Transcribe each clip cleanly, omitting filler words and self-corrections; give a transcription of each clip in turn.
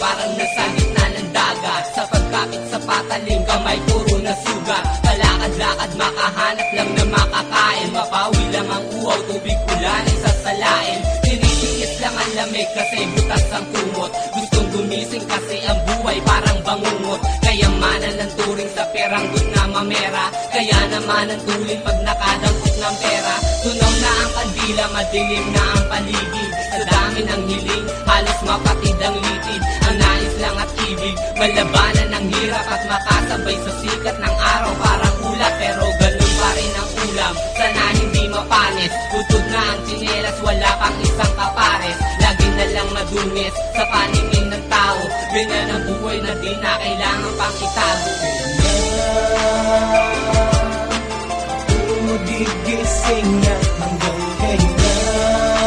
parang nasa gitna ng dagat. Sa pagkapit sa patalim, kamay puro na sugat. Kalakad-lakad makahanap lang na makakain. Mapawi lang ang uhaw, tubig ulan ay sasalain. Tinitiis lang ang lamig kasi butas ang kumot. Gustong gumising kasi ang buhay parang bangungot. Kayamanan ng turing sa peranggot na mamera. Kaya naman ang tulin pag nakadampot ng pera. Tunaw na ang kandila, madilim na ang paligid. Sa dami ng hiling, halos mapatid ang litid. Ang nais lang at ibig, malabanan ng hirap at makasabay sa sikat ng araw. Parang ulat pero ganun pa rin ang ulam. Sana hindi mapanis, butod na ang tsinelas, wala pang isang kapares. Lagi na lang madungis sa paningin ng tao. Ganyan ang buhay na di na kailangan pang itago. Gigising na hanggang kailan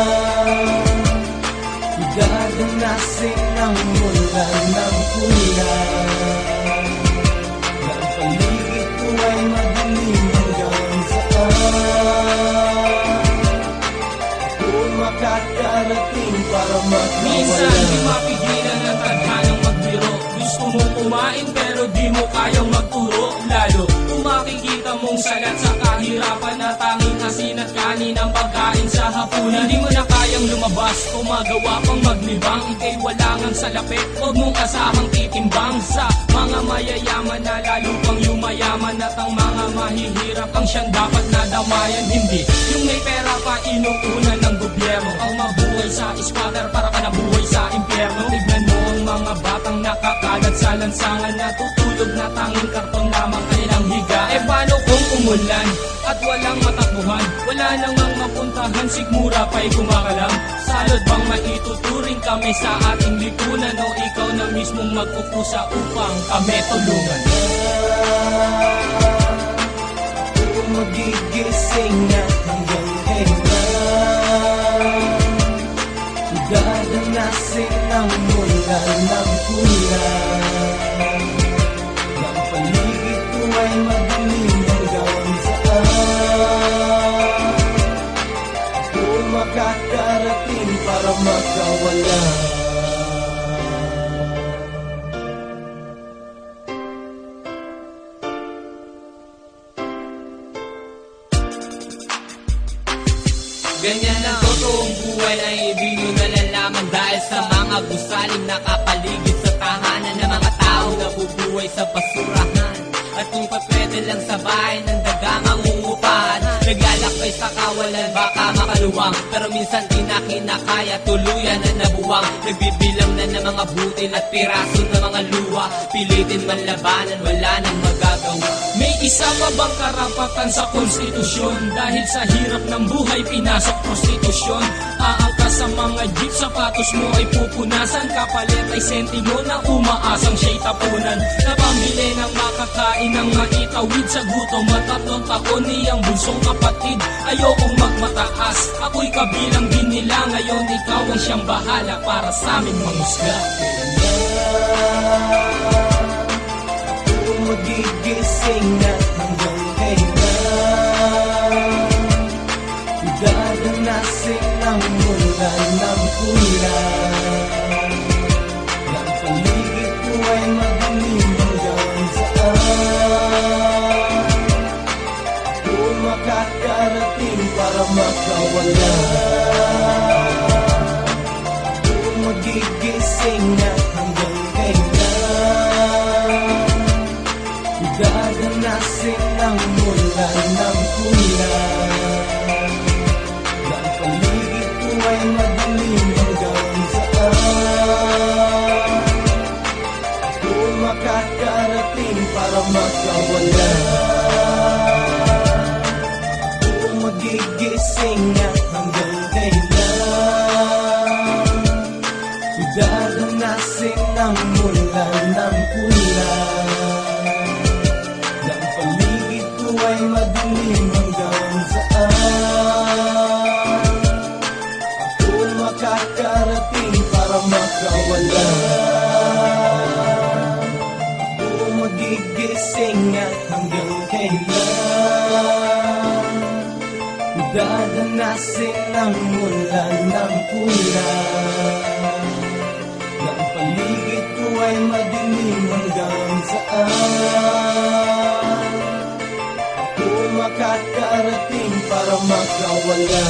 dadanasin ang ulan ng ulan. Ang paligid ko ay madilim hanggang saan kung makakarating para magkawala. Minsan di mapigilan ang tadhanang magbiro. Gusto mong kumain pero di mo kayang magturo. Lalo kung makikita mong salat sa kahirapan na tanging asin at kanin ang pagkain sa hapunan. Hindi mo na kayang lumabas o magawa pang maglibang. Ika'y wala ngang salapit, huwag mong kasahang titimbang. Sa mga mayayaman na lalo pang yumayaman at ang mga mahihirap ang siyang dapat nadamayan. Hindi yung may pera pa inuuna ng gobyerno. Ang mabuhay sa squatter para ka nabuhay sa impyerno. Tignan mo ang mga batang nakakalat sa lansangan na tutulog na tanging karton lamang kanilang higa. E paano kung umulan at walang matakbuhan? Wala nang ang mapuntahan, sigmura pa'y kumakalam. Salod bang maituturing kami sa ating lipunan o ikaw na mismong magkukusa upang kami tulungan? Kung magigising na hanggang kailan dadanasin ang ulan ng ulan. Ang paligid ko ay madilim hanggang saan kung makakarating para makawala. Ganyan ang totoong buhay na hindi nyo nalalaman. Dahil sa mga gusaling nakapaligid sa tahanan ng mga tao nabubuhay sa basurahan. At kung pa pwede lang sa bahay ng dagangang ungupahan, naglalakbay sa kawalan baka makaluwang. Pero minsan di na kinakaya, tuluyan na nabuwang. Nagbibilang na ng mga butil at piraso ng mga luha. Pilitin man labanan, wala nang magagawa. May isa pa bang karapatan sa konstitusyon? Dahil sa hirap ng buhay, pinasok prostitusyon. Aangkas sa mga jeep, sapatos mo ay pupunasan. Kapalit ay sentimo na umaasang siya'y tapunan. Napambili ng makakain ng maitawid sa gutom. At 3 taon niyang bunsong kapatid, ayokong magmataas. Ako'y kabilang din nila, ngayon ikaw ang siyang bahala para sa aming mangusga. Kung magigising na hanggang kailan dadanasin ang ulan ng ulan. Ang paligid ko ay madilim hanggang saan kung makakarating para makawala. Kung magigising na hanggang kailan dadanasin ang ulan ng ulan. Ang paligid ko ay madilim hanggang saan kung makakarating para makawala. Kung magigising na hanggang kailan dadanasin ang ulan ng ulan. Ang paligid ko ay madilim hanggang saan ako makakarating para makawala. Kung magigising na hanggang kailan dadanasin ang ulan ng ulan. Ang paligid ko ay madilim hanggang saan ako makakarating para makawala.